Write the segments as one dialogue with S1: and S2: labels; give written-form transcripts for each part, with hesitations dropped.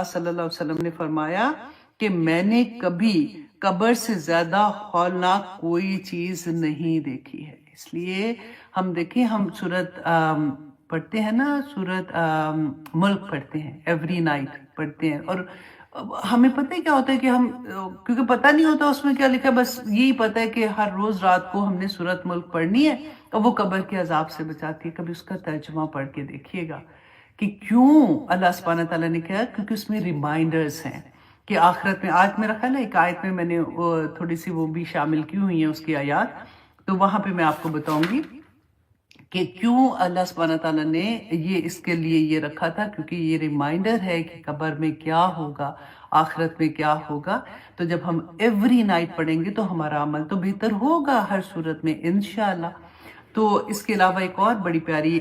S1: صلی اللہ علیہ وسلم نے فرمایا کہ میں نے کبھی قبر سے زیادہ ہولناک کوئی چیز نہیں دیکھی ہے. اس لیے ہم دیکھیں، ہم سورت پڑھتے ہیں نا، سورت ملک پڑھتے ہیں، ایوری نائٹ پڑھتے ہیں، اور ہمیں پتہ ہے کیا ہوتا ہے کہ ہم، کیونکہ پتہ نہیں ہوتا اس میں کیا لکھا ہے، بس یہی پتہ ہے کہ ہر روز رات کو ہم نے سورت ملک پڑھنی ہے اور وہ قبر کے عذاب سے بچاتی ہے. کبھی اس کا ترجمہ پڑھ کے دیکھیے گا کہ کیوں اللہ سبحانہ تعالیٰ نے کہا، کیونکہ اس میں ریمائنڈرز ہیں کہ آخرت میں، آج میرا خیال ہے ایک آیت میں نے تھوڑی سی وہ بھی شامل کی ہوئی ہیں اس کی آیات، تو وہاں پہ میں آپ کو بتاؤں گی کہ کیوں اللہ سبحانہ تعالیٰ نے یہ اس کے لیے یہ رکھا تھا، کیونکہ یہ ریمائنڈر ہے کہ قبر میں کیا ہوگا، آخرت میں کیا ہوگا. تو جب ہم ایوری نائٹ پڑھیں گے تو ہمارا عمل تو بہتر ہوگا ہر صورت میں انشاءاللہ. تو اس کے علاوہ ایک اور بڑی پیاری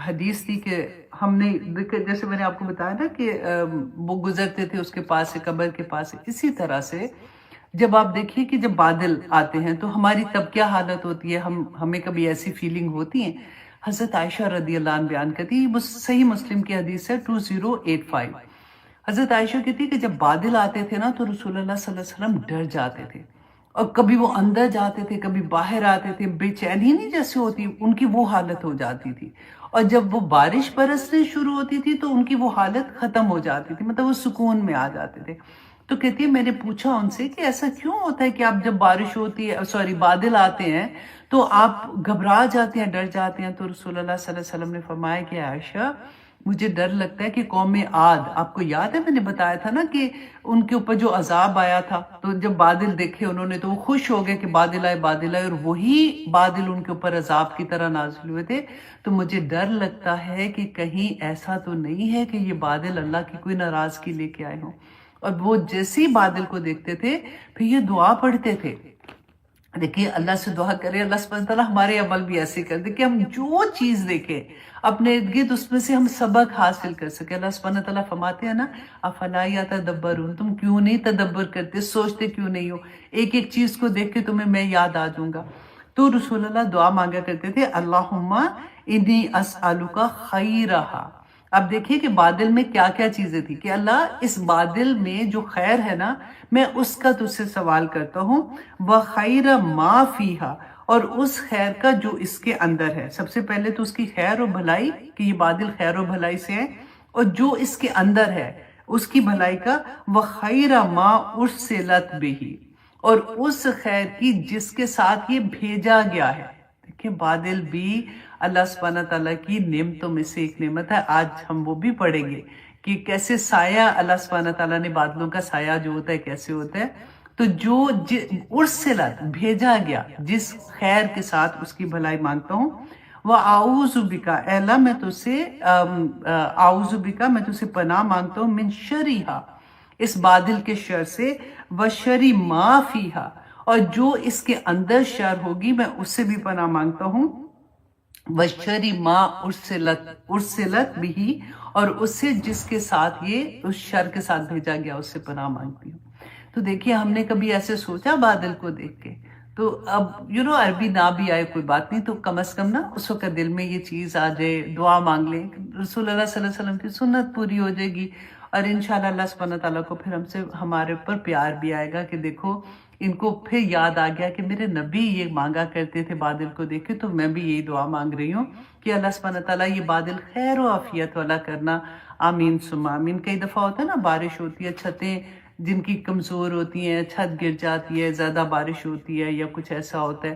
S1: حدیث تھی کہ ہم نے، جیسے میں نے آپ کو بتایا نا کہ وہ گزرتے تھے اس کے پاس سے، قبر کے پاس سے، اسی طرح سے جب آپ دیکھیے کہ جب بادل آتے ہیں تو ہماری تب کیا حالت ہوتی ہے، ہمیں کبھی ایسی فیلنگ ہوتی ہیں. حضرت عائشہ رضی اللہ عنہ بیان کرتی ہے، صحیح مسلم کی حدیث ہے 2085. حضرت عائشہ کہتی ہے کہ جب بادل آتے تھے نا تو رسول اللہ صلی اللہ علیہ وسلم ڈر جاتے تھے، اور کبھی وہ اندر جاتے تھے، کبھی باہر آتے تھے، بے چینی نہیں جیسے ہوتی ان کی وہ حالت ہو جاتی تھی. اور جب وہ بارش برسنے شروع ہوتی تھی تو ان کی وہ حالت ختم ہو جاتی تھی، مطلب وہ سکون میں آ جاتے تھے. تو کہتی ہے میں نے پوچھا ان سے کہ ایسا کیوں ہوتا ہے کہ آپ جب بارش ہوتی ہے، بادل آتے ہیں تو آپ گھبرا جاتے ہیں، ڈر جاتے ہیں. تو رسول اللہ صلی اللہ علیہ وسلم نے فرمایا کہ عائشہ، مجھے ڈر لگتا ہے کہ قوم عاد، آپ کو یاد ہے میں نے بتایا تھا نا کہ ان کے اوپر جو عذاب آیا تھا، تو جب بادل دیکھے انہوں نے تو وہ خوش ہو گئے کہ بادل آئے بادل آئے، اور وہی بادل ان کے اوپر عذاب کی طرح نازل ہوئے تھے. تو مجھے ڈر لگتا ہے کہ کہیں ایسا تو نہیں ہے کہ یہ بادل اللہ کی کوئی ناراضگی لے کے آئے ہوں. اور وہ جیسے ہی بادل کو دیکھتے تھے پھر یہ دعا پڑھتے تھے. دیکھیے اللہ سے دعا کرے اللہ سبحانہ تعالیٰ ہمارے عمل بھی ایسے کر دے کہ ہم جو چیز دیکھیں اپنے ارد گرد اس میں سے ہم سبق حاصل کر سکے. اللہ سبحانہ تعالیٰ فرماتے ہیں نا، افلا یتدبرون، تم کیوں نہیں تدبر کرتے، سوچتے کیوں نہیں ہو، ایک ایک چیز کو دیکھ کے تمہیں میں یاد آ جاؤں گا. تو رسول اللہ دعا مانگا کرتے تھے، اللہم انی اسألک خیرہا. اب دیکھیے کہ بادل میں کیا کیا چیزیں تھی کہ اللہ اس بادل میں جو خیر ہے نا میں اس کا تجھ سے سوال کرتا ہوں، وَخَيْرَ مَا فِيهَا، اور اس خیر کا جو اس کے اندر ہے. سب سے پہلے تو اس کی خیر و بھلائی کہ یہ بادل خیر و بھلائی سے ہے، اور جو اس کے اندر ہے اس کی بھلائی کا، وَخَيْرَ مَا أُرْسِلَتْ بِهِ، اور اس خیر کی جس کے ساتھ یہ بھیجا گیا ہے. دیکھیں بادل بھی اللہ سبحانہ تعالیٰ کی نعمتوں میں سے ایک نعمت ہے. آج ہم وہ بھی پڑھیں گے کہ کیسے سایہ اللہ سبحانہ تعالیٰ نے، بادلوں کا سایہ جو ہوتا ہے کیسے ہوتا ہے. تو جو ارسلت بھیجا گیا، جس خیر کے ساتھ اس کی بھلائی مانگتا ہوں. وَأَعُوذُ بِكَ، اے اللہ میں تجھ سے اعوذ بک، میں تجھ سے پناہ مانگتا ہوں، من شرہا، اس بادل کے شر سے، وشر ما فیہا، اور جو اس کے اندر شر ہوگی میں اس سے بھی پناہ مانگتا ہوں، وشر ما ارسلت بھی، اور اس سے جس کے ساتھ یہ اس شر کے ساتھ بھیجا گیا اس سے پناہ مانگتی ہوں. تو دیکھیے ہم نے کبھی ایسے سوچا بادل کو دیکھ کے؟ تو اب عربی نہ بھی آئے کوئی بات نہیں، تو کم از کم نا اس وقت دل میں یہ چیز آ جائے، دعا مانگ لیں، رسول اللہ صلی اللہ علیہ وسلم کی سنت پوری ہو جائے گی. اور انشاءاللہ اللہ سبحانہ تعالیٰ کو پھر ہمارے اوپر پیار بھی آئے گا کہ دیکھو ان کو پھر یاد آ گیا کہ میرے نبی یہ مانگا کرتے تھے بادل کو دیکھ کے، تو میں بھی یہی دعا مانگ رہی ہوں کہ اللہ سبحانہ تعالیٰ یہ بادل خیر و عافیت والا کرنا. آمین ثم آمین. کئی دفعہ ہوتا ہے نا بارش ہوتی ہے، چھتیں جن کی کمزور ہوتی ہیں، چھت گر جاتی ہے، زیادہ بارش ہوتی ہے یا کچھ ایسا ہوتا ہے،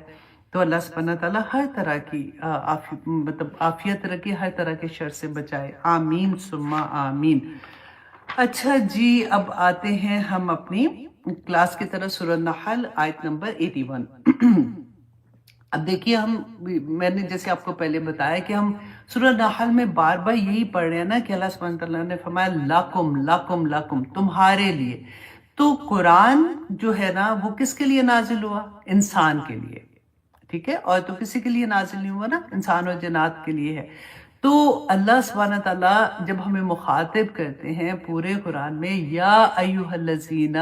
S1: تو اللہ سبحانہ تعالیٰ ہر طرح کی عافیت رکھے، ہر طرح کے شر سے بچائے. آمین ثم آمین. اچھا جی، اب آتے ہیں ہم اپنی کلاس کی طرف. سورہ نحل آیت نمبر 81. اب دیکھیے میں نے جیسے آپ کو پہلے بتایا کہ ہم سورہ نحل میں بار بار یہی پڑھ رہے ہیں نا کہ اللہ سبحانہ تعالیٰ نے فرمایا لکم لکم لکم، تمہارے لیے. تو قرآن جو ہے نا وہ کس کے لیے نازل ہوا؟ انسان کے لیے، ٹھیک ہے، اور تو کسی کے لیے نازل نہیں ہوا نا، انسان اور جنات کے لیے ہے. تو اللہ سبحانہ تعالیٰ جب ہمیں مخاطب کرتے ہیں پورے قرآن میں، یا ایھا الذین،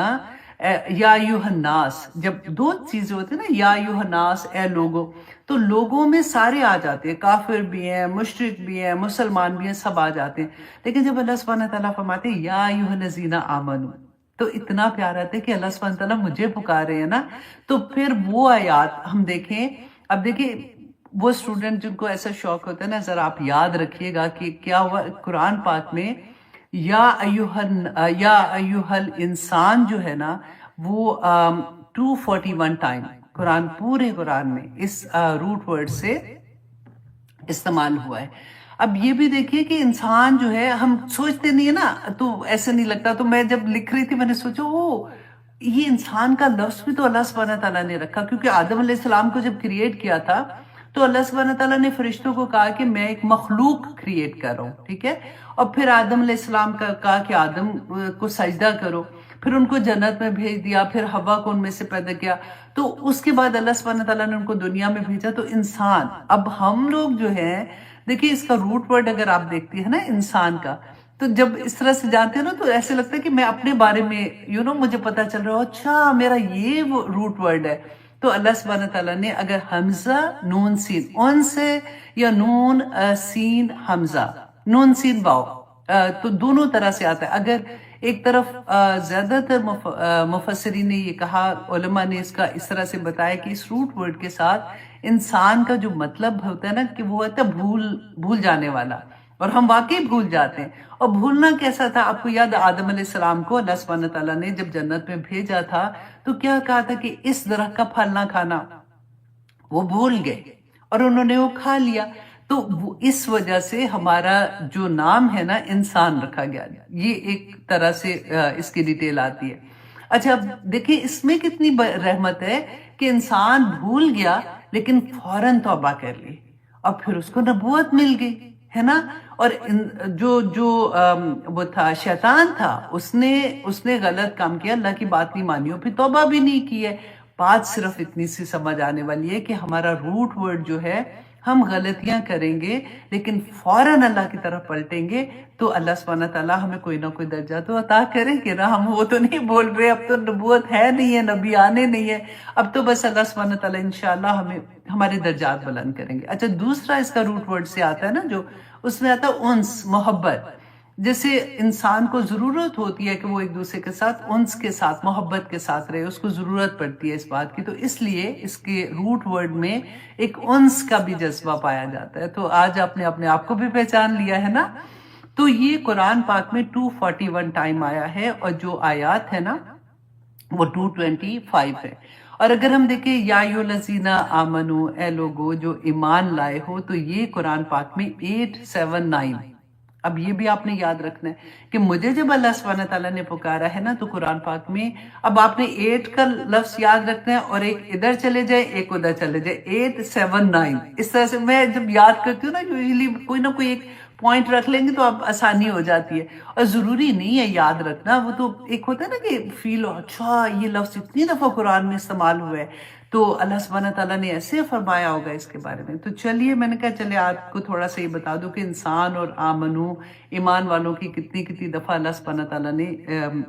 S1: یا ایھا الناس، جب دو چیزیں ہوتی ہیں نا، یا ایھا الناس اے لوگوں، تو لوگوں میں سارے آ جاتے ہیں، کافر بھی ہیں، مشرک بھی ہیں، مسلمان بھی ہیں، سب آ جاتے ہیں. لیکن جب اللہ سبحانہ تعالیٰ فرماتے ہیں یا ایھا الذین آمنوا، تو اتنا پیار آتا ہے کہ اللہ سبحانہ تعالیٰ مجھے پکارے ہیں نا. تو پھر وہ آیات ہم دیکھیں. اب دیکھیں وہ اسٹوڈنٹ جن کو ایسا شوق ہوتا ہے نا، ذرا آپ یاد رکھیے گا کہ کیا ہوا قرآن پاک میں یا ایھا الانسان جو ہے نا، وہ 241 ٹائم قرآن، پورے قرآن میں اس روٹ ورڈ سے استعمال ہوا ہے. اب یہ بھی دیکھیے کہ انسان جو ہے، ہم سوچتے نہیں ہے نا، تو ایسے نہیں لگتا. تو میں جب لکھ رہی تھی میں نے سوچا یہ انسان کا لفظ بھی تو اللہ سبحانہ تعالیٰ نے رکھا، کیونکہ آدم علیہ السلام کو جب کریٹ کیا تھا تو اللہ سبحانہ تعالیٰ نے فرشتوں کو کہا کہ میں ایک مخلوق کریٹ کر رہا ہوں، ٹھیک ہے. اور پھر آدم علیہ السلام کا کہا کہ آدم کو سجدہ کرو، پھر ان کو جنت میں بھیج دیا، پھر ہوا کو ان میں سے پیدا کیا. تو اس کے بعد اللہ سبحانہ تعالیٰ نے ان کو دنیا میں بھیجا. تو انسان، اب ہم لوگ جو ہیں، دیکھیے اس کا روٹ ورڈ اگر آپ دیکھتی ہیں نا انسان کا، تو جب اس طرح سے جانتے ہیں نا تو ایسے لگتا ہے کہ میں اپنے بارے میں مجھے پتا چل رہا ہو، اچھا میرا یہ وہ روٹ ورڈ ہے. تو اللہ سبحانہ تعالیٰ نے اگر حمزہ نون سین اون سے، یا نون سین حمزہ نون سین واو، تو دونوں طرح سے آتا ہے. اگر ایک طرف زیادہ تر مفسرین نے یہ کہا، علماء نے اس کا اس طرح سے بتایا کہ اس روٹ ورڈ کے ساتھ انسان کا جو مطلب ہوتا ہے نا، کہ وہ ہوتا ہے بھول جانے والا. اور ہم واقعی بھول جاتے ہیں. اور بھولنا کیسا تھا؟ آپ کو یاد، آدم علیہ السلام کو اللہ سبحانہ تعالیٰ نے جب جنت میں بھیجا تھا تو کیا کہا تھا کہ اس درخت کا پھل نہ کھانا. وہ بھول گئے اور انہوں نے وہ کھا لیا. تو اس وجہ سے ہمارا جو نام ہے نا انسان رکھا گیا. یہ ایک طرح سے اس کی ڈیٹیل آتی ہے. اچھا اب دیکھیں اس میں کتنی رحمت ہے کہ انسان بھول گیا لیکن فوراً توبہ کر لی، اور پھر اس کو نبوت مل گئی، ہے نا. اور جو وہ تھا شیطان تھا، اس نے غلط کام کیا، اللہ کی بات نہیں مانی، پھر توبہ بھی نہیں کی ہے. بات صرف اتنی سی سمجھ آنے والی ہے کہ ہمارا روٹ ورڈ جو ہے، ہم غلطیاں کریں گے لیکن فوراً اللہ کی طرف پلٹیں گے تو اللہ سبحانہ تعالیٰ ہمیں کوئی نہ کوئی درجہ تو عطا کریں گے نا. ہم وہ تو نہیں بول رہے، اب تو نبوت ہے نہیں ہے، نبی آنے نہیں ہے، اب تو بس اللہ سبحانہ تعالیٰ انشاءاللہ ہمارے درجات بلند کریں گے. اچھا دوسرا اس کا روٹ ورڈ سے آتا ہے نا، جو اس میں آتا ہے انس، محبت. جیسے انسان کو ضرورت ہوتی ہے کہ وہ ایک دوسرے کے ساتھ انس کے ساتھ، محبت کے ساتھ رہے، اس کو ضرورت پڑتی ہے اس بات کی. تو اس لیے اس کے روٹ ورڈ میں ایک انس کا بھی جذبہ پایا جاتا ہے. تو آج آپ نے اپنے آپ کو بھی پہچان لیا ہے نا. تو یہ قرآن پاک میں 241 ٹائم آیا ہے، اور جو آیات ہے نا وہ 225 ہے. اور اگر ہم دیکھیں یا ایھا الذین آمنو، اے لوگو جو ایمان لائے ہو، تو یہ قرآن پاک میں 879. اب یہ بھی آپ نے یاد رکھنا ہے کہ مجھے جب اللہ سبحانہ تعالیٰ نے پکارا ہے نا، تو قرآن پاک میں اب آپ نے 8 کا لفظ یاد رکھنا ہے، اور ایک ادھر چلے جائے ایک ادھر چلے جائے، 879. اس طرح سے میں جب یاد کرتی ہوں نا، یوزلی کوئی نہ کوئی ایک پوائنٹ رکھ لیں گے تو اب آسانی ہو جاتی ہے. اور ضروری نہیں ہے یاد رکھنا، وہ تو ایک ہوتا ہے نا کہ فیل ہو، اچھا یہ لفظ اتنی دفعہ قرآن میں استعمال ہوا ہے تو اللہ سبحانہ تعالیٰ نے ایسے فرمایا ہوگا اس کے بارے میں. تو چلیے میں نے کہا چلے آپ کو تھوڑا سا یہ بتا دوں کہ انسان اور آمنو، ایمان والوں کی کتنی دفعہ اللہ سبحانہ تعالیٰ نے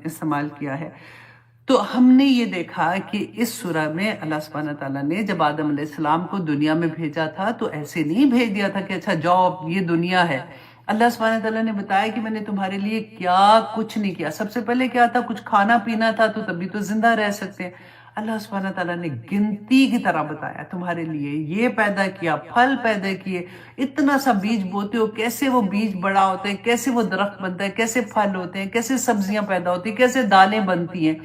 S1: استعمال کیا ہے. تو ہم نے یہ دیکھا کہ اس سورہ میں اللہ سبحانہ تعالیٰ نے جب آدم علیہ السلام کو دنیا میں بھیجا تھا تو ایسے نہیں بھیج دیا تھا کہ اچھا جاؤ یہ دنیا ہے. اللہ سبحانہ تعالیٰ نے بتایا کہ میں نے تمہارے لیے کیا کچھ نہیں کیا. سب سے پہلے کیا تھا؟ کچھ کھانا پینا تھا، تو تبھی تو زندہ رہ سکتے ہیں. اللہ سبحانہ تعالیٰ نے گنتی کی طرح بتایا تمہارے لیے یہ پیدا کیا، پھل پیدا کیے، اتنا سا بیج بوتے ہو، کیسے وہ بیج بڑا ہوتا ہے، کیسے وہ درخت بنتا ہے، کیسے پھل ہوتے ہیں، کیسے سبزیاں پیدا ہوتی ہیں، کیسے دالیں بنتی ہیں،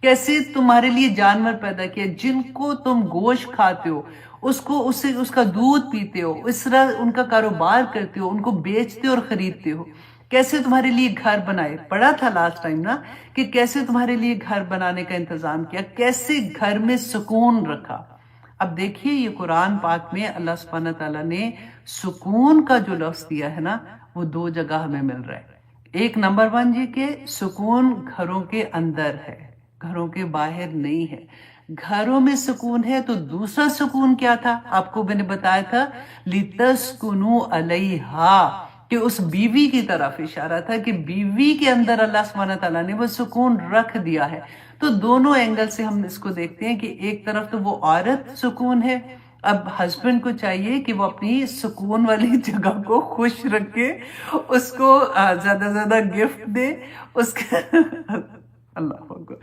S1: کیسے تمہارے لیے جانور پیدا کیے جن کو تم گوشت کھاتے ہو، اس کا دودھ پیتے ہو، اس طرح ان کا کاروبار کرتے ہو، ان کو بیچتے اور خریدتے ہو. کیسے تمہارے لیے گھر بنائے، پڑھا تھا لاسٹ ٹائم نا کہ کیسے تمہارے لیے گھر بنانے کا انتظام کیا، کیسے گھر میں سکون رکھا. اب دیکھیے یہ قرآن پاک میں اللہ سبحانہ تعالیٰ نے سکون کا جو لفظ دیا ہے نا، وہ 2 جگہ ہمیں مل رہا ہے. ایک نمبر 1 یہ کہ سکون گھروں کے اندر ہے، گھروں کے باہر نہیں ہے. گھروں میں سکون ہے. تو دوسرا سکون کیا تھا؟ آپ کو میں نے بتایا تھا لِتَسْكُنُوا عَلَيْهَا، کہ اس بیوی کی طرف اشارہ تھا کہ بیوی کے اندر اللہ سبحانہ تعالیٰ نے وہ سکون رکھ دیا ہے. تو دونوں اینگل سے ہم اس کو دیکھتے ہیں کہ ایک طرف تو وہ عورت سکون ہے، اب ہسبینڈ کو چاہیے کہ وہ اپنی سکون والی جگہ کو خوش رکھے، اس کو زیادہ زیادہ گفٹ دے، اس کا اللہ اکبر.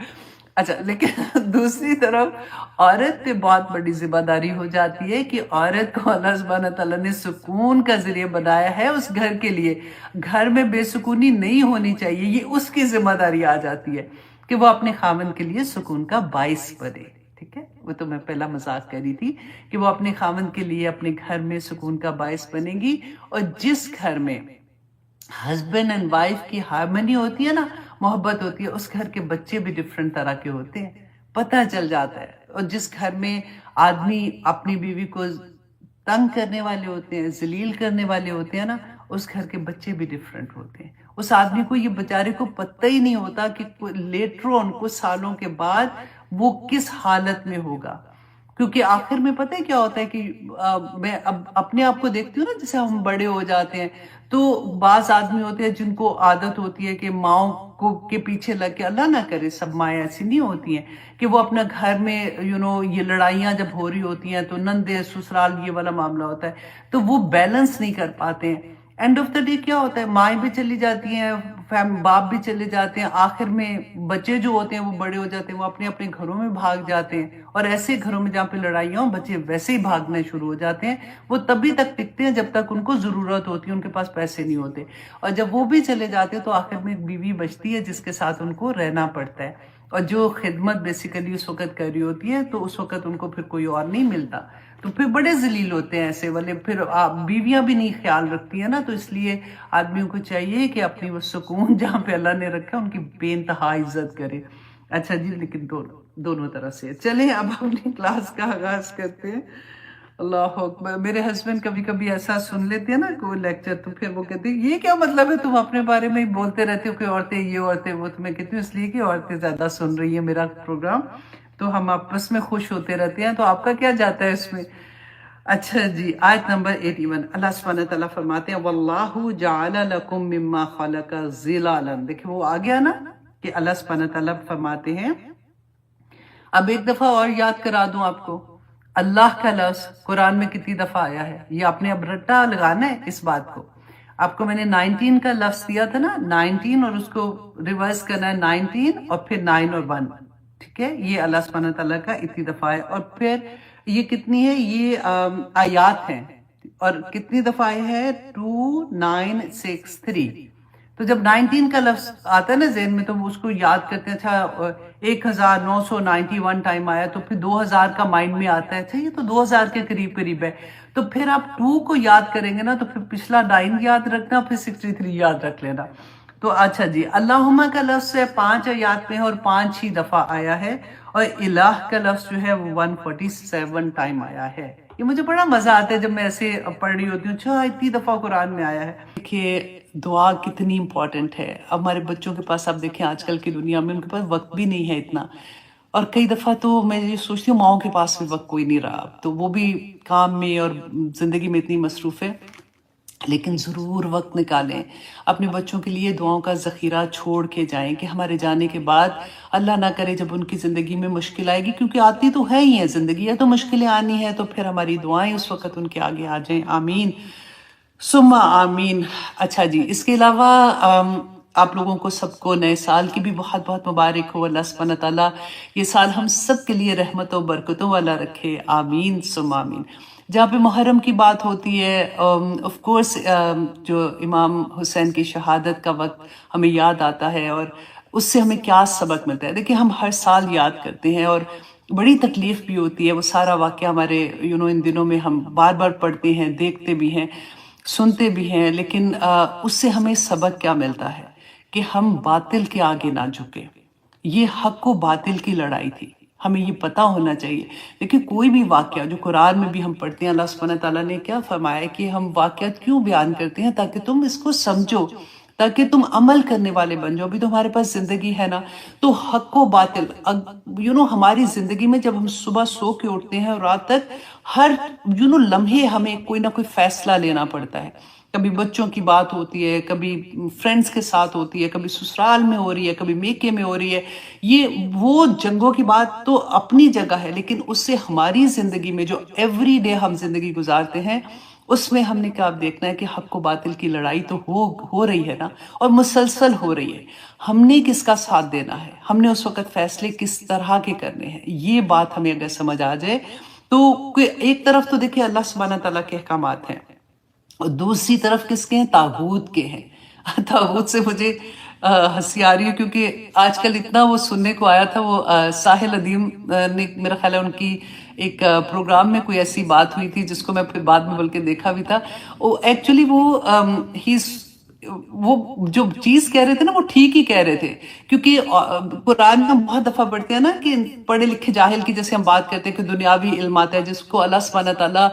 S1: اچھا، لیکن دوسری طرف عورت پہ بہت بڑی ذمہ داری ہو جاتی ہے کہ عورت کو اللہ سبحانہ تعالیٰ نے سکون کا ذریعہ بنایا ہے اس گھر کے لیے. گھر میں بے سکونی نہیں ہونی چاہیے، یہ اس کی ذمہ داری آ جاتی ہے کہ وہ اپنے خاوند کے لیے سکون کا باعث بنے. ٹھیک ہے، وہ تو میں پہلا مذاق کر رہی تھی کہ وہ اپنے خاوند کے لیے اپنے گھر میں سکون کا باعث بنے گی. اور جس گھر میں ہسبینڈ اینڈ وائف کی ہارمنی ہوتی ہے نا، محبت ہوتی ہے، اس گھر کے بچے بھی ڈفرینٹ طرح کے ہوتے ہیں، پتہ چل جاتا ہے. اور جس گھر میں آدمی اپنی بیوی کو تنگ کرنے والے ہوتے ہیں، ذلیل کرنے والے ہوتے ہیں نا، اس گھر کے بچے بھی ڈفرینٹ ہوتے ہیں. اس آدمی کو یہ بیچارے کو پتہ ہی نہیں ہوتا کہ لیٹر آن کچھ سالوں کے بعد وہ کس حالت میں ہوگا. کیونکہ آخر میں پتہ ہے کیا ہوتا ہے کہ میں اب اپنے آپ کو دیکھتی ہوں نا، جیسے ہم بڑے ہو جاتے ہیں تو بعض آدمی ہوتے ہیں جن کو عادت ہوتی ہے کہ ماؤں کو کے پیچھے لگ کے، اللہ نہ کرے سب مائیں ایسی نہیں ہوتی ہیں کہ وہ اپنا گھر میں یہ لڑائیاں جب ہو رہی ہوتی ہیں تو نندے سسرال یہ والا معاملہ ہوتا ہے، تو وہ بیلنس نہیں کر پاتے ہیں. اینڈ آف دا ڈے کیا ہوتا ہے، مائیں بھی چلی جاتی ہیں، باپ بھی چلے جاتے ہیں، آخر میں بچے جو ہوتے ہیں وہ بڑے ہو جاتے ہیں، وہ اپنے اپنے گھروں میں بھاگ جاتے ہیں. اور ایسے گھروں میں جہاں پہ لڑائیاں ہوں، بچے ویسے ہی بھاگنے شروع ہو جاتے ہیں. وہ تبھی تک ٹکتے ہیں جب تک ان کو ضرورت ہوتی ہے، ان کے پاس پیسے نہیں ہوتے. اور جب وہ بھی چلے جاتے ہیں تو آخر میں ایک بیوی بچتی ہے جس کے ساتھ ان کو رہنا پڑتا ہے، اور جو خدمت بیسیکلی اس وقت کر رہی ہوتی ہے تو اس وقت ان کو پھر کوئی اور نہیں ملتا. تو پھر بڑے ذلیل ہوتے ہیں ایسے والے. پھر بیویاں بھی نہیں خیال رکھتی ہیں نا، تو اس لیے آدمیوں کو چاہیے کہ اپنی وہ سکون جہاں پہ اللہ نے رکھا ان کی بے انتہا عزت کرے. اچھا جی، لیکن دونوں طرح سے. چلیں اب اپنی کلاس کا آغاز کرتے ہیں. اللہ اکبر. میرے ہسبینڈ کبھی کبھی ایسا سن لیتے ہیں نا کوئی لیکچر، تو پھر وہ کہتے ہیں یہ کیا مطلب ہے، تم اپنے بارے میں ہی بولتے رہتے ہو کہ عورتیں یہ عورتیں وہ. تو میں کہتی ہوں اس لیے کہ عورتیں زیادہ سن رہی ہیں میرا پروگرام، تو ہم آپس میں خوش ہوتے رہتے ہیں، تو آپ کا کیا جاتا ہے اس میں. اچھا جی، آیت نمبر 81 اللہ سبحانہ تعالیٰ فرماتے ہیں وَاللَّهُ جَعَلَ لَكُم مِّمَّا خَلَقَ ظِلَالًا. دیکھیں وہ آ گیا نا کہ اللہ سبحانہ تعالیٰ فرماتے ہیں. اب ایک دفعہ اور یاد کرا دوں آپ کو، اللہ کا لفظ قرآن میں کتنی دفعہ آیا ہے، یہ آپ نے اب رٹا لگانا ہے اس بات کو. آپ کو میں نے 19 کا لفظ دیا تھا نا، 19 اور اس کو ریورس کرنا ہے 19 اور پھر 9 اور 1. ٹھیک ہے، یہ اللہ سبحانہ تعالیٰ کا اتنی دفعہ ہے. اور پھر یہ کتنی ہے، یہ آیات ہیں، اور کتنی دفعہ ہے 2 9 6 3. تو جب 19 کا لفظ آتا ہے نا ذہن میں تو اس کو یاد کرتے ہیں. اچھا 1991 ٹائم آیا، تو پھر 2000 کا مائنڈ میں آتا ہے، اچھا یہ تو 2000 کے قریب قریب ہے. تو پھر آپ 2 کو یاد کریں گے نا تو پھر پچھلا 9 یاد رکھنا، پھر 63 یاد رکھ لینا. تو اچھا جی، اللہم کا لفظ ہے 5 آیات میں اور 5 ہی دفعہ آیا ہے. اور الہ کا لفظ جو ہے وہ 147 ٹائم آیا ہے. یہ مجھے بڑا مزہ آتا ہے جب میں ایسے پڑھ رہی ہوتی ہوں، اچھا اتنی دفعہ قرآن میں آیا ہے. دیکھیے دعا کتنی امپورٹنٹ ہے. اب ہمارے بچوں کے پاس آپ دیکھیں آج کل کی دنیا میں ان کے پاس وقت بھی نہیں ہے اتنا، اور کئی دفعہ تو میں یہ سوچتی ہوں ماؤں کے پاس بھی وقت کوئی نہیں رہا، تو وہ بھی کام میں اور زندگی میں اتنی مصروف ہے. لیکن ضرور وقت نکالیں اپنے بچوں کے لیے، دعاؤں کا ذخیرہ چھوڑ کے جائیں کہ ہمارے جانے کے بعد اللہ نہ کرے جب ان کی زندگی میں مشکل آئے گی، کیونکہ آتی تو ہے ہی ہے زندگی ہے، تو مشکلیں آنی ہے، تو پھر ہماری دعائیں اس وقت ان کے آگے آ جائیں. آمین ثم آمین. اچھا جی، اس کے علاوہ آپ لوگوں کو سب کو نئے سال کی بھی بہت بہت مبارک ہو. اللہ سبحانہ تعالیٰ یہ سال ہم سب کے لیے رحمتوں برکتوں والا رکھے. آمین ثم آمین. جہاں پہ محرم کی بات ہوتی ہے، آف کورس جو امام حسین کی شہادت کا وقت ہمیں یاد آتا ہے، اور اس سے ہمیں کیا سبق ملتا ہے. دیکھیں ہم ہر سال یاد کرتے ہیں اور بڑی تکلیف بھی ہوتی ہے، وہ سارا واقعہ ہمارے ان دنوں میں ہم بار بار پڑھتے ہیں، دیکھتے بھی ہیں، سنتے بھی ہیں. لیکن اس سے ہمیں سبق کیا ملتا ہے کہ ہم باطل کے آگے نہ جھکے. یہ حق و باطل کی لڑائی تھی، ہمیں یہ پتہ ہونا چاہیے. لیکن کوئی بھی واقعہ جو قرآن میں بھی ہم پڑھتے ہیں، اللہ سبحانہ تعالیٰ نے کیا فرمایا کہ ہم واقعات کیوں بیان کرتے ہیں، تاکہ تم اس کو سمجھو، تاکہ تم عمل کرنے والے بن جاؤ. ابھی تو ہمارے پاس زندگی ہے نا، تو حق و باطل ہماری زندگی میں جب ہم صبح سو کے اٹھتے ہیں اور رات تک ہر لمحے ہمیں کوئی نہ کوئی فیصلہ لینا پڑتا ہے. کبھی بچوں کی بات ہوتی ہے، کبھی فرینڈس کے ساتھ ہوتی ہے، کبھی سسرال میں ہو رہی ہے، کبھی میکے میں ہو رہی ہے. یہ وہ جنگوں کی بات تو اپنی جگہ ہے، لیکن اس سے ہماری زندگی میں جو ایوری ڈے ہم زندگی گزارتے ہیں اس میں ہم نے کیا دیکھنا ہے کہ حق و باطل کی لڑائی تو ہو رہی ہے نا، اور مسلسل ہو رہی ہے. ہم نے کس کا ساتھ دینا ہے، ہم نے اس وقت فیصلے کس طرح کے کرنے ہیں، یہ بات ہمیں اگر سمجھ آ جائے تو ایک طرف تو دیکھیں اللہ سبحانہ تعالیٰ کے احکامات ہیں، اور دوسری طرف کس کے ہیں؟ طاغوت کے ہیں. طاغوت سے مجھے ہنسی آ رہی ہے، کیونکہ آج کل اتنا وہ سننے کو آیا تھا، وہ ساحل ادیم نے میرا خیال ہے ان کی ایک پروگرام میں کوئی ایسی بات ہوئی تھی جس کو میں پھر بعد میں بلکہ دیکھا بھی تھا. وہ ایکچولی وہ جو چیز کہہ رہے تھے نا وہ ٹھیک ہی کہہ رہے تھے، کیونکہ قرآن میں ہم بہت دفعہ پڑھتے ہیں نا کہ پڑھے لکھے جاہل کی جیسے ہم بات کرتے ہیں کہ دنیاوی علم آتا ہے جس کو اللہ سبحانہ تعالیٰ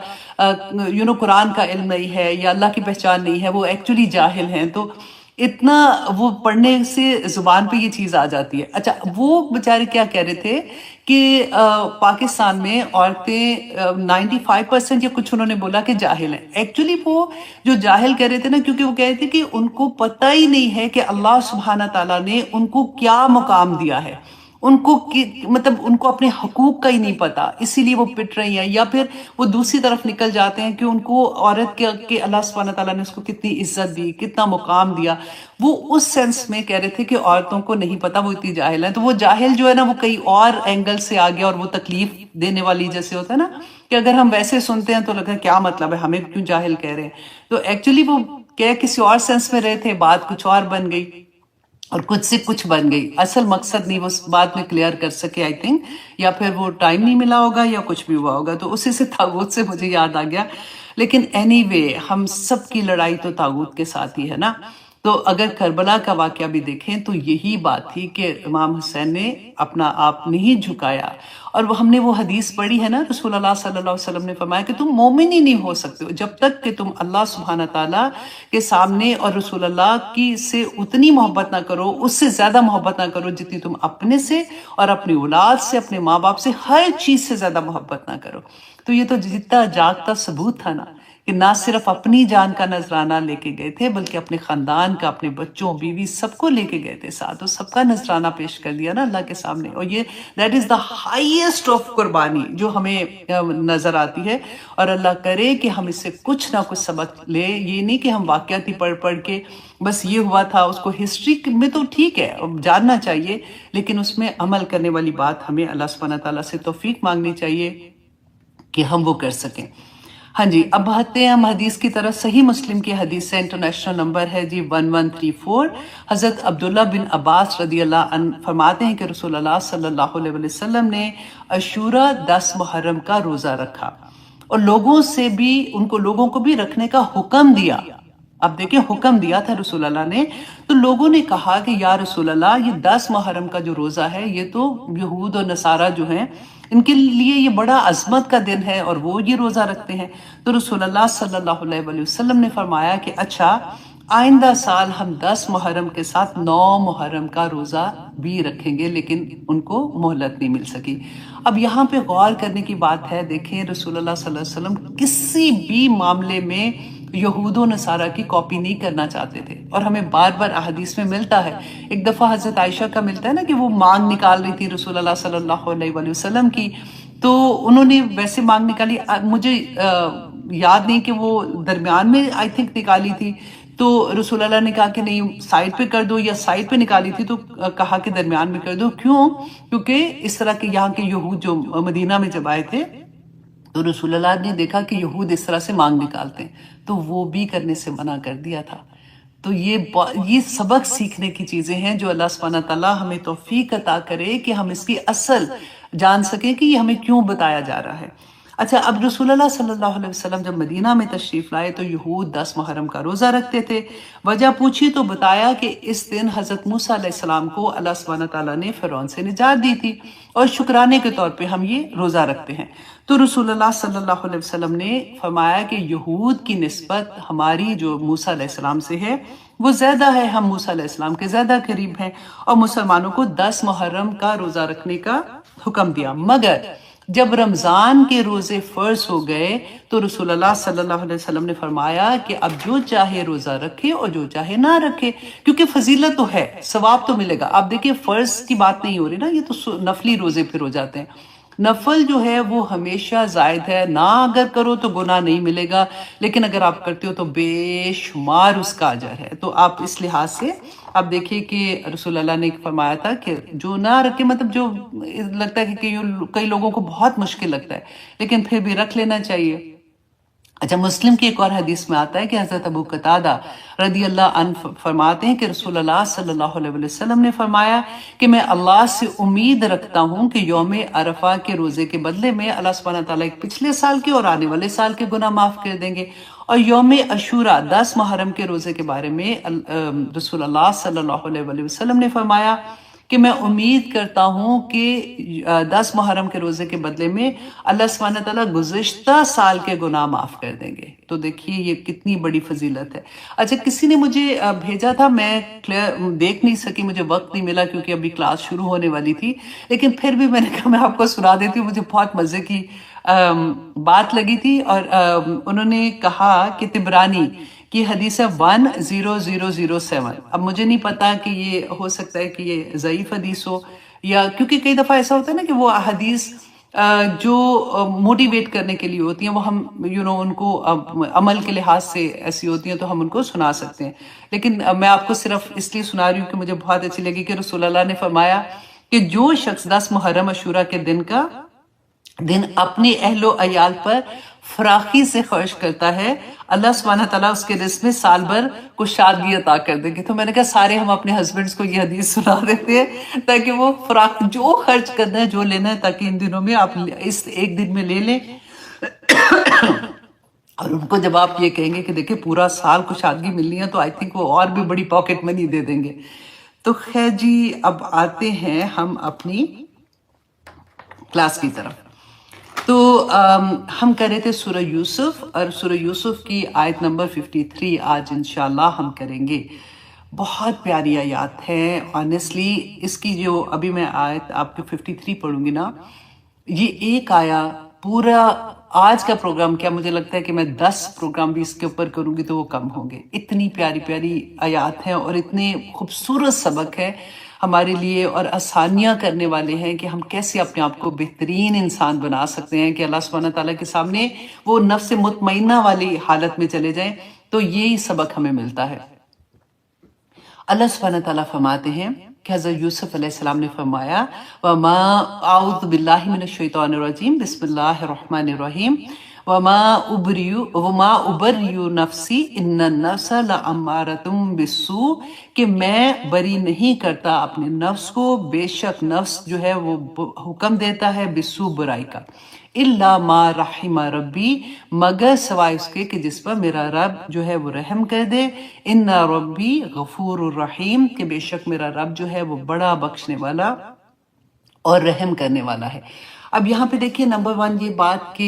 S1: قرآن کا علم نہیں ہے یا اللہ کی پہچان نہیں ہے، وہ ایکچولی جاہل ہیں. تو اتنا وہ پڑھنے سے زبان پہ یہ چیز آ جاتی ہے. اچھا، وہ بیچارے کیا کہہ رہے تھے کہ پاکستان میں عورتیں 95% یا کچھ انہوں نے بولا کہ جاہل ہیں. ایکچولی وہ جو جاہل کہہ رہے تھے نا، کیونکہ وہ کہہ رہے تھے کہ ان کو پتہ ہی نہیں ہے کہ اللہ سبحانہ تعالیٰ نے ان کو کیا مقام دیا ہے، ان کو مطلب ان کو اپنے حقوق کا ہی نہیں پتا، اسی لیے وہ پٹ رہی ہیں. یا پھر وہ دوسری طرف نکل جاتے ہیں کہ ان کو عورت کے اللہ سبحانہ تعالیٰ نے اس کو کتنی عزت دی، کتنا مقام دیا. وہ اس سینس میں کہہ رہے تھے کہ عورتوں کو نہیں پتا، وہ اتنی جاہل ہیں. تو وہ جاہل جو ہے نا وہ کئی اور اینگل سے آ گیا، اور وہ تکلیف دینے والی جیسے ہوتا ہے نا کہ اگر ہم ویسے سنتے ہیں تو لگتا ہے کیا مطلب ہے، ہمیں کیوں جاہل کہہ رہے ہیں. تو ایکچولی وہ کہہ کسی اور سینس میں رہے تھے، بات کچھ اور بن گئی اور کچھ سے کچھ بن گئی. اصل مقصد نہیں وہ بات میں کلیئر کر سکے آئی تھنک، یا پھر وہ ٹائم نہیں ملا ہوگا یا کچھ بھی ہوا ہوگا. تو اسی سے طاغوت سے مجھے یاد آ گیا. لیکن اینی وے ہم سب کی لڑائی تو طاغوت کے ساتھ ہی ہے نا. تو اگر کربلا کا واقعہ بھی دیکھیں تو یہی بات تھی کہ امام حسین نے اپنا آپ نہیں جھکایا. اور ہم نے وہ حدیث پڑھی ہے نا، رسول اللہ صلی اللہ علیہ وسلم نے فرمایا کہ تم مومن ہی نہیں ہو سکتے جب تک کہ تم اللہ سبحانہ تعالیٰ کے سامنے اور رسول اللہ کی سے اتنی محبت نہ کرو، اس سے زیادہ محبت نہ کرو جتنی تم اپنے سے اور اپنی اولاد سے، اپنے ماں باپ سے، ہر چیز سے زیادہ محبت نہ کرو. تو یہ تو جیتا جاگتا ثبوت تھا نا کہ نہ صرف اپنی جان کا نذرانہ لے کے گئے تھے بلکہ اپنے خاندان کا، اپنے بچوں بیوی سب کو لے کے گئے تھے ساتھ، اور سب کا نذرانہ پیش کر دیا نا اللہ کے سامنے. اور یہ that is the highest of قربانی جو ہمیں نظر آتی ہے. اور اللہ کرے کہ ہم اس سے کچھ نہ کچھ سبق لے. یہ نہیں کہ ہم واقعات ہی پڑھ کے بس یہ ہوا تھا، اس کو ہسٹری میں تو ٹھیک ہے جاننا چاہیے، لیکن اس میں عمل کرنے والی بات ہمیں اللہ سبحانہ تعالیٰ سے توفیق مانگنی چاہیے کہ ہم وہ کر سکیں. ہاں جی، اب بڑھتے ہیں ہم حدیث کی طرف. صحیح مسلم کی حدیث سے انٹرنیشنل نمبر ہے جی 1134. حضرت عبداللہ بن عباس رضی اللہ عنہ فرماتے ہیں کہ رسول اللہ صلی اللہ علیہ وسلم نے عاشورہ 10 محرم کا روزہ رکھا اور لوگوں کو بھی رکھنے کا حکم دیا. اب دیکھیں حکم دیا تھا رسول اللہ نے. تو لوگوں نے کہا کہ یا رسول اللہ، یہ 10 محرم کا جو روزہ ہے یہ تو یہود اور نصارہ جو ہیں ان کے لیے یہ بڑا عظمت کا دن ہے اور وہ یہ روزہ رکھتے ہیں. تو رسول اللہ صلی اللہ علیہ وسلم نے فرمایا کہ اچھا، آئندہ سال ہم 10 محرم کے ساتھ 9 محرم کا روزہ بھی رکھیں گے، لیکن ان کو مہلت نہیں مل سکی. اب یہاں پہ غور کرنے کی بات ہے، دیکھیں رسول اللہ صلی اللہ علیہ وسلم کسی بھی معاملے میں یہود و نصارہ کی کاپی نہیں کرنا چاہتے تھے، اور ہمیں بار بار احادیث میں ملتا ہے. ایک دفعہ حضرت عائشہ کا ملتا ہے نا کہ وہ مانگ نکال رہی تھی رسول اللہ صلی اللہ علیہ وسلم کی، تو انہوں نے ویسے مانگ نکالی. مجھے یاد نہیں کہ وہ درمیان میں آئی تھنک نکالی تھی، تو رسول اللہ نے کہا کہ نہیں سائڈ پہ کر دو، یا سائڈ پہ نکالی تھی تو کہا کہ درمیان میں کر دو. کیوں؟ کیونکہ اس طرح کے یہاں کے یہود جو مدینہ میں جب آئے تھے تو رسول اللہ نے دیکھا کہ یہود اس طرح سے مانگ نکالتے ہیں، تو وہ بھی کرنے سے منع کر دیا تھا. تو یہ سبق سیکھنے کی چیزیں ہیں جو اللہ سبحانہ تعالیٰ ہمیں توفیق عطا کرے کہ ہم اس کی اصل جان سکیں کہ یہ ہمیں کیوں بتایا جا رہا ہے. اچھا، اب رسول اللہ صلی اللہ علیہ وسلم جب مدینہ میں تشریف لائے تو یہود 10 محرم کا روزہ رکھتے تھے. وجہ پوچھی تو بتایا کہ اس دن حضرت موسیٰ علیہ السلام کو اللہ سبحانہ تعالیٰ نے فرعون سے نجات دی تھی، اور شکرانے کے طور پہ ہم یہ روزہ رکھتے ہیں. تو رسول اللہ صلی اللہ علیہ وسلم نے فرمایا کہ یہود کی نسبت ہماری جو موسیٰ علیہ السلام سے ہے وہ زیادہ ہے، ہم موسیٰ علیہ السلام کے زیادہ قریب ہیں، اور مسلمانوں کو 10 محرم کا روزہ رکھنے کا حکم دیا. مگر جب رمضان کے روزے فرض ہو گئے تو رسول اللہ صلی اللہ علیہ وسلم نے فرمایا کہ اب جو چاہے روزہ رکھے اور جو چاہے نہ رکھے، کیونکہ فضیلت تو ہے، ثواب تو ملے گا۔ آپ دیکھیں فرض کی بات نہیں ہو رہی نا، یہ تو نفلی روزے پھر ہو جاتے ہیں۔ نفل جو ہے وہ ہمیشہ زائد ہے، نہ اگر کرو تو گناہ نہیں ملے گا، لیکن اگر آپ کرتے ہو تو بے شمار اس کا اجر ہے۔ تو آپ اس لحاظ سے آپ دیکھیے کہ رسول اللہ نے فرمایا تھا کہ جو نہ رکھے، مطلب جو لگتا ہے کہ کئی لوگوں کو بہت مشکل لگتا ہے لیکن پھر بھی رکھ لینا چاہیے۔ اچھا، مسلم کی ایک اور حدیث میں آتا ہے کہ حضرت ابو قتادہ رضی اللہ عنہ فرماتے ہیں کہ رسول اللہ صلی اللہ علیہ وسلم نے فرمایا کہ میں اللہ سے امید رکھتا ہوں کہ یوم عرفہ کے روزے کے بدلے میں اللہ سبحانہ تعالیٰ ایک پچھلے سال کے اور آنے والے سال کے گناہ معاف کر دیں گے۔ اور یوم عاشورہ 10 محرم کے روزے کے بارے میں رسول اللہ صلی اللہ علیہ وسلم نے فرمایا کہ میں امید کرتا ہوں کہ 10 محرم کے روزے کے بدلے میں اللہ سبحانہ تعالیٰ گزشتہ سال کے گناہ معاف کر دیں گے۔ تو دیکھیے یہ کتنی بڑی فضیلت ہے۔ اچھا، کسی نے مجھے بھیجا تھا، میں دیکھ نہیں سکی، مجھے وقت نہیں ملا کیونکہ ابھی کلاس شروع ہونے والی تھی، لیکن پھر بھی میں نے کہا میں آپ کو سنا دیتی ہوں، مجھے بہت مزے کی بات لگی تھی۔ اور انہوں نے کہا کہ طبرانی کی حدیث ہے 10007۔ اب مجھے نہیں پتا کہ یہ ہو سکتا ہے کہ یہ ضعیف حدیث ہو، یا کیونکہ کئی دفعہ ایسا ہوتا ہے نا کہ وہ حدیث جو موٹیویٹ کرنے کے لیے ہوتی ہیں وہ ہم ان کو عمل کے لحاظ سے ایسی ہوتی ہیں تو ہم ان کو سنا سکتے ہیں، لیکن میں آپ کو صرف اس لیے سنا رہی ہوں کہ مجھے بہت اچھی لگی کہ رسول اللہ نے فرمایا کہ جو شخص 10 محرم عاشورہ کے دن اپنے اہل و عیال پر فراخی سے خرچ کرتا ہے، اللہ سبحانہ تعالیٰ اس کے رزق میں سال بھر کشادگی عطا کر دیں گے۔ تو میں نے کہا سارے ہم اپنے ہسبینڈز کو یہ حدیث سنا دیتے ہیں تاکہ وہ فراخ جو خرچ کرنا ہے، جو لینا ہے، تاکہ ان دنوں میں آپ اس ایک دن میں لے لیں۔ اور ان کو جب آپ یہ کہیں گے کہ دیکھیں پورا سال کشادگی ملنی ہے تو آئی تھنک وہ اور بھی بڑی پاکٹ منی دے دیں گے۔ تو خیر جی، اب آتے ہیں ہم اپنی کلاس کی طرف۔ تو ہم کر رہے تھے سورہ یوسف، اور سورہ یوسف کی آیت نمبر 53 آج انشاءاللہ ہم کریں گے۔ بہت پیاری آیات ہے آنیسٹلی۔ اس کی جو ابھی میں آیت آپ کو 53 پڑھوں گی نا، یہ ایک آیا پورا آج کا پروگرام، کیا مجھے لگتا ہے کہ میں 10 پروگرام بھی اس کے اوپر کروں گی تو وہ کم ہوں گے۔ اتنی پیاری پیاری آیات ہیں اور اتنے خوبصورت سبق ہے ہمارے لیے، اور آسانیاں کرنے والے ہیں کہ ہم کیسے اپنے آپ کو بہترین انسان بنا سکتے ہیں کہ اللہ سبحانہ تعالیٰ کے سامنے وہ نفس مطمئنہ والی حالت میں چلے جائیں۔ تو یہی سبق ہمیں ملتا ہے۔ اللہ سبحانہ تعالیٰ فرماتے ہیں کہ حضرت یوسف علیہ السلام نے فرمایا وَمَا أَعُوذُ بِاللَّهِ مِنَ الشَّيْطَانِ الرَّجِيمِ بسم اللہ الرحمن الرحیم وَمَا أُبَرِّئُ نَفْسِي إِنَّ النَّفْسَ لَأَمَّارَةٌ بِالسُّوءِ، کہ میں بری نہیں کرتا اپنے نفس کو، بے شک نفس جو ہے وہ حکم دیتا ہے بالسوء، برائی کا، إِلَّا مَا رَحِمَ رَبِّي، مگر سوائے اس کے کہ جس پر میرا رب جو ہے وہ رحم کر دے، إِنَّ رَبِّي غَفُورٌ رَحِيمٌ، کہ بے شک میرا رب جو ہے وہ بڑا بخشنے والا اور رحم کرنے والا ہے۔ اب یہاں پہ دیکھیے نمبر 1 یہ بات کہ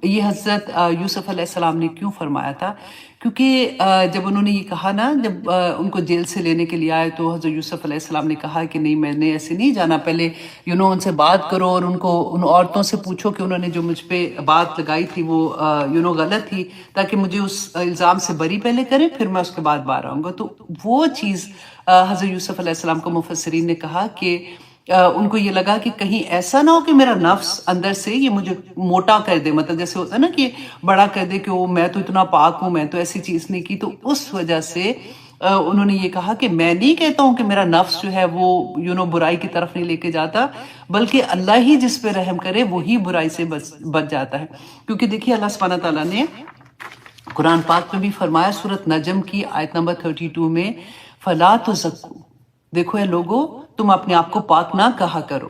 S1: یہ حضرت یوسف علیہ السلام نے کیوں فرمایا تھا، کیونکہ جب انہوں نے یہ کہا نا، جب ان کو جیل سے لینے کے لیے آئے تو حضرت یوسف علیہ السلام نے کہا کہ نہیں، میں نے ایسے نہیں جانا، پہلے ان سے بات کرو اور ان عورتوں سے پوچھو کہ انہوں نے جو مجھ پہ بات لگائی تھی وہ غلط تھی، تاکہ مجھے اس الزام سے بری پہلے کریں، پھر میں اس کے بعد باہر آؤں گا۔ تو وہ چیز حضرت یوسف علیہ السلام کو مفسرین نے کہا کہ ان کو یہ لگا کہ کہیں ایسا نہ ہو کہ میرا نفس اندر سے یہ مجھے موٹا کر دے، مطلب جیسے ہوتا ہے نا کہ بڑا کر دے کہ میں تو اتنا پاک ہوں، میں تو ایسی چیز نہیں کی۔ تو اس وجہ سے انہوں نے یہ کہا کہ میں نہیں کہتا ہوں کہ میرا نفس جو ہے وہ برائی کی طرف نہیں لے کے جاتا، بلکہ اللہ ہی جس پہ رحم کرے وہی برائی سے بچ جاتا ہے۔ کیونکہ دیکھیے اللہ سبحانہ تعالیٰ نے قرآن پاک میں بھی فرمایا، سورۃ نجم کی آیت نمبر 32 میں فَلَا تُزَكُّوا، دیکھو اے لوگو تم اپنے آپ کو پاک نہ کہا کرو،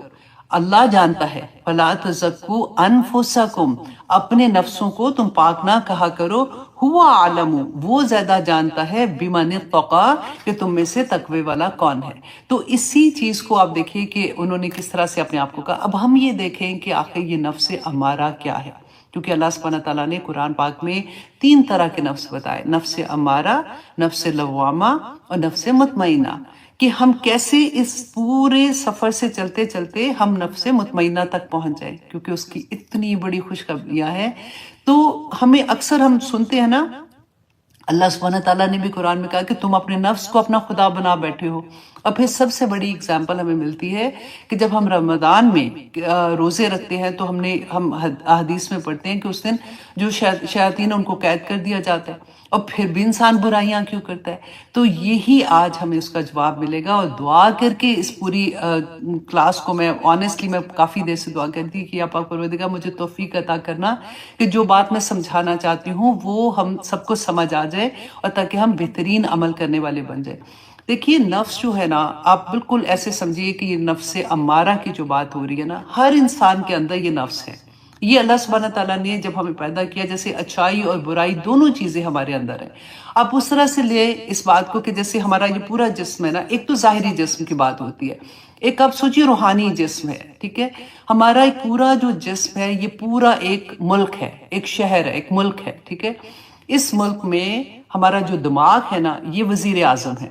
S1: اللہ جانتا ہے، فَلَا تُزَكُّوا أَنفُسَكُمْ، اپنے نفسوں کو تم پاک نہ کہا کرو، هُوَ أَعْلَمُ، وہ زیادہ جانتا ہے، بِمَنِ اتَّقَىٰ، کہ تم میں سے تقوی والا کون ہے۔ تو اسی چیز کو آپ دیکھیں کہ انہوں نے کس طرح سے اپنے آپ کو کہا۔ اب ہم یہ دیکھیں کہ آخر یہ نفس امارہ کیا ہے، کیونکہ اللہ سبحانہ تعالیٰ نے قرآن پاک میں 3 طرح کے نفس بتائے، نفس امارہ، نفس لوامہ اور نفس مطمئنہ۔ کہ ہم کیسے اس پورے سفر سے چلتے چلتے ہم نفس مطمئنہ تک پہنچ جائیں، کیونکہ اس کی اتنی بڑی خوشخبریاں ہیں۔ تو ہمیں اکثر ہم سنتے ہیں نا، اللہ سبحانہ تعالیٰ نے بھی قرآن میں کہا کہ تم اپنے نفس کو اپنا خدا بنا بیٹھے ہو۔ اور پھر سب سے بڑی اگزامپل ہمیں ملتی ہے کہ جب ہم رمضان میں روزے رکھتے ہیں تو ہم حدیث میں پڑھتے ہیں کہ اس دن جو شیاطین ان کو قید کر دیا جاتا ہے، اور پھر بھی انسان برائیاں کیوں کرتا ہے؟ تو یہی آج ہمیں اس کا جواب ملے گا۔ اور دعا کر کے اس پوری کلاس کو میں آنیسٹلی میں کافی دیر سے دعا کرتی کہ یا پاک پروردگار مجھے توفیق عطا کرنا کہ جو بات میں سمجھانا چاہتی ہوں وہ ہم سب کو سمجھ آ جائے، اور تاکہ ہم بہترین عمل کرنے والے بن جائیں۔ دیکھیے نفس جو ہے نا، آپ بالکل ایسے سمجھیے کہ یہ نفس امارہ کی جو بات ہو رہی ہے نا، ہر انسان کے اندر یہ نفس ہے۔ یہ اللہ سبحانہ تعالیٰ نے جب ہمیں پیدا کیا، جیسے اچھائی اور برائی دونوں چیزیں ہمارے اندر ہیں۔ آپ اس طرح سے لے اس بات کو کہ جیسے ہمارا یہ پورا جسم ہے نا، ایک تو ظاہری جسم کی بات ہوتی ہے، ایک آپ سوچیے روحانی جسم ہے، ٹھیک ہے؟ ہمارا ایک پورا جو جسم ہے یہ پورا ایک ملک ہے، ایک شہر ہے، ایک ملک ہے، ٹھیک ہے؟ اس ملک میں ہمارا جو دماغ ہے نا یہ وزیر اعظم ہے،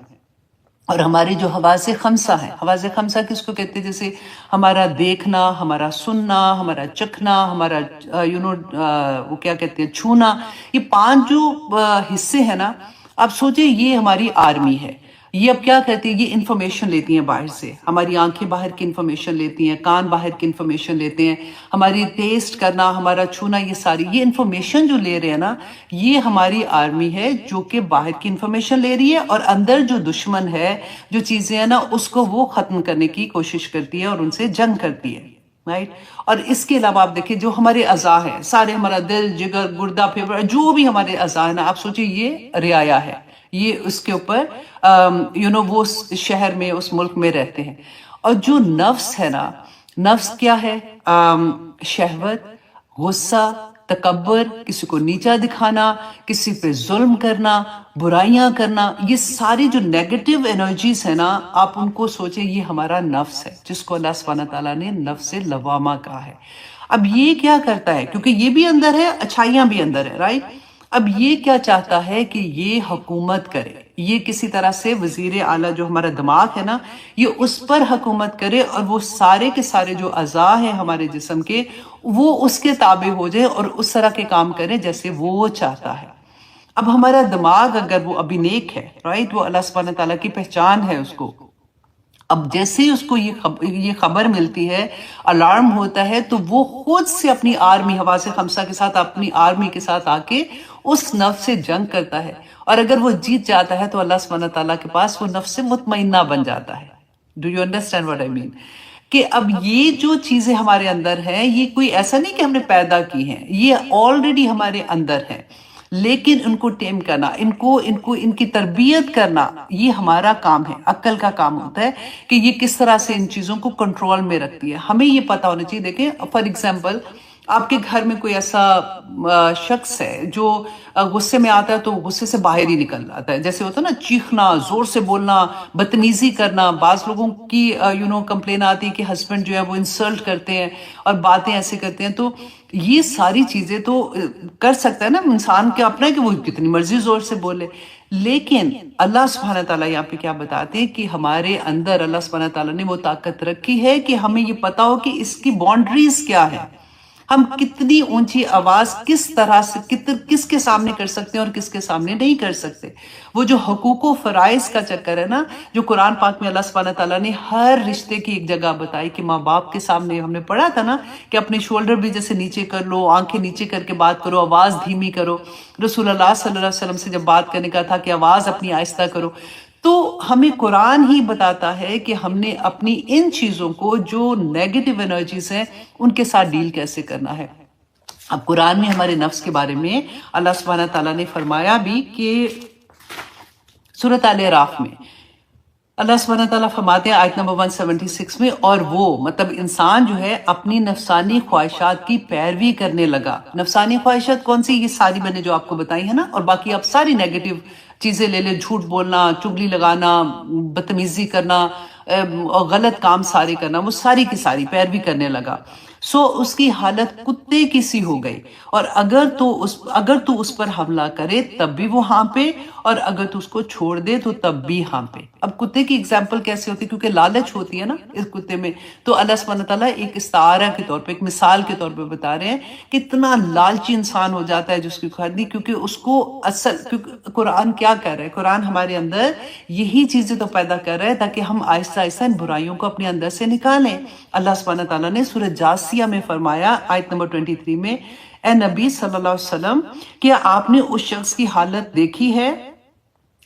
S1: اور ہماری جو حواس خمسہ ہیں، حواس خمسہ کس کو کہتے ہیں؟ جیسے ہمارا دیکھنا، ہمارا سننا، ہمارا چکھنا، ہمارا وہ کیا کہتے ہیں، چھونا، یہ 5 جو حصے ہیں نا، آپ سوچیں یہ ہماری آرمی ہے۔ یہ اب کیا کرتی ہے؟ یہ انفارمیشن لیتی ہیں باہر سے، ہماری آنکھیں باہر کی انفارمیشن لیتی ہیں، کان باہر کی انفارمیشن لیتے ہیں، ہماری ٹیسٹ کرنا، ہمارا چھونا، یہ ساری یہ انفارمیشن جو لے رہے ہیں نا، یہ ہماری آرمی ہے جو کہ باہر کی انفارمیشن لے رہی ہے، اور اندر جو دشمن ہے، جو چیزیں ہیں نا، اس کو وہ ختم کرنے کی کوشش کرتی ہے اور ان سے جنگ کرتی ہے، رائٹ؟ اور اس کے علاوہ آپ دیکھیں جو ہمارے اعضاء ہیں سارے، ہمارا دل، جگر، گردہ، پھیپھڑا، جو بھی ہمارے اعضاء ہیں نا، آپ سوچیں یہ رعایا ہے، یہ اس کے اوپر وہ شہر میں، اس ملک میں رہتے ہیں۔ اور جو نفس ہے نا، نفس کیا ہے؟ شہوت، غصہ، تکبر، کسی کو نیچا دکھانا، کسی پہ ظلم کرنا، برائیاں کرنا، یہ ساری جو نیگیٹو انرجیز ہیں نا، آپ ان کو سوچیں یہ ہمارا نفس ہے، جس کو اللہ سبحانہ تعالیٰ نے نفس لوامہ کہا ہے۔ اب یہ کیا کرتا ہے؟ کیونکہ یہ بھی اندر ہے، اچھائیاں بھی اندر ہے، رائٹ؟ اب یہ کیا چاہتا ہے کہ یہ حکومت کرے، یہ کسی طرح سے وزیر اعلیٰ جو ہمارا دماغ ہے نا، یہ اس پر حکومت کرے، اور وہ سارے کے سارے جو اعضاء ہیں ہمارے جسم کے، وہ اس کے تابع ہو جائے اور اس طرح کے کام کرے جیسے وہ چاہتا ہے۔ اب ہمارا دماغ اگر وہ ابھی نیک ہے، رائٹ، وہ اللہ سبحانہ تعالیٰ کی پہچان ہے اس کو، اب جیسے ہی اس کو یہ خبر ملتی ہے، الارم ہوتا ہے، تو وہ خود سے اپنی آرمی، حواس خمسہ کے ساتھ، اپنی آرمی کے ساتھ آ کے اس نفس سے جنگ کرتا ہے، اور اگر وہ جیت جاتا ہے تو اللہ سبحانہ تعالیٰ کے پاس وہ نفس مطمئنہ بن جاتا ہے۔ Do you understand what I mean? کہ اب یہ جو چیزیں ہمارے اندر ہیں، یہ کوئی ایسا نہیں کہ ہم نے پیدا کی ہیں، یہ آلریڈی ہمارے اندر ہیں، لیکن ان کو ٹیم کرنا، ان کی تربیت کرنا، یہ ہمارا کام ہے، عقل کا کام ہوتا ہے کہ یہ کس طرح سے ان چیزوں کو کنٹرول میں رکھتی ہے۔ ہمیں یہ پتا ہونا چاہیے۔ دیکھیں فار ایگزامپل، آپ کے گھر میں کوئی ایسا شخص ہے جو غصے میں آتا ہے تو غصے سے باہر ہی نکل آتا ہے، جیسے ہوتا ہے نا چیخنا، زور سے بولنا، بدتمیزی کرنا۔ بعض لوگوں کی کمپلین آتی ہے کہ ہسبینڈ جو ہے وہ انسلٹ کرتے ہیں اور باتیں ایسے کرتے ہیں، تو یہ ساری چیزیں تو کر سکتا ہے نا انسان کے اپنا کہ وہ کتنی مرضی زور سے بولے، لیکن اللہ سبحانہ تعالیٰ یہاں پہ کیا بتاتے ہیں کہ ہمارے اندر اللہ سبحانہ تعالیٰ نے وہ طاقت رکھی ہے کہ ہمیں یہ پتا ہو کہ اس کی باؤنڈریز کیا ہے، ہم کتنی اونچی آواز کس طرح سے کس کے سامنے کر سکتے ہیں اور کس کے سامنے نہیں کر سکتے۔ وہ جو حقوق و فرائض کا چکر ہے نا، جو قرآن پاک میں اللہ سبحانہ تعالیٰ نے ہر رشتے کی ایک جگہ بتائی کہ ماں باپ کے سامنے، ہم نے پڑھا تھا نا کہ اپنے شولڈر بھی جیسے نیچے کر لو، آنکھیں نیچے کر کے بات کرو، آواز دھیمی کرو۔ رسول اللہ صلی اللہ علیہ وسلم سے جب بات کرنے کا تھا کہ آواز اپنی آہستہ کرو، تو ہمیں قرآن ہی بتاتا ہے کہ ہم نے اپنی ان چیزوں کو جو نیگیٹو انرجیز ہیں ان کے ساتھ ڈیل کیسے کرنا ہے۔ اب قرآن میں ہمارے نفس کے بارے میں اللہ سبحانہ تعالیٰ نے فرمایا بھی کہ سورۃ آل اعراف میں اللہ سبحانہ تعالیٰ فرماتے ہیں آیت نمبر 176 میں، اور وہ مطلب انسان جو ہے اپنی نفسانی خواہشات کی پیروی کرنے لگا۔ نفسانی خواہشات کون سی؟ یہ ساری میں نے جو آپ کو بتائی ہے نا، اور باقی آپ ساری نیگیٹو چیزیں لے لیں، جھوٹ بولنا، چگلی لگانا، بدتمیزی کرنا، غلط کام سارے کرنا، وہ ساری کی ساری پیروی کرنے لگا۔ سو اس کی حالت کتے کی سی ہو گئی، اور اگر تو اس پر حملہ کرے تب بھی وہ ہانپے، اور اگر تو اس کو چھوڑ دے تو تب بھی ہانپے۔ اب کتے کی اگزامپل کیسے ہوتی ہے؟ کیونکہ لالچ ہوتی ہے نا اس کتے میں، تو اللہ سبحانہ تعالیٰ ایک استعارہ کے طور پہ، ایک مثال کے طور پہ بتا رہے ہیں کہ اتنا لالچی انسان ہو جاتا ہے جس کی خیر نہیں، کیونکہ اس کو کیونکہ قرآن کیا کر رہا ہے؟ قرآن ہمارے اندر یہی چیزیں تو پیدا کر رہا ہے تاکہ ہم آہستہ آہستہ ان برائیوں کو اپنے اندر سے نکالیں۔ اللہ سبحانہ تعالیٰ نے سورہ جاسیہ میں فرمایا، آیت نمبر 23 میں، اے نبی صلی اللہ علیہ وسلم، کیا آپ نے اس شخص کی حالت دیکھی ہے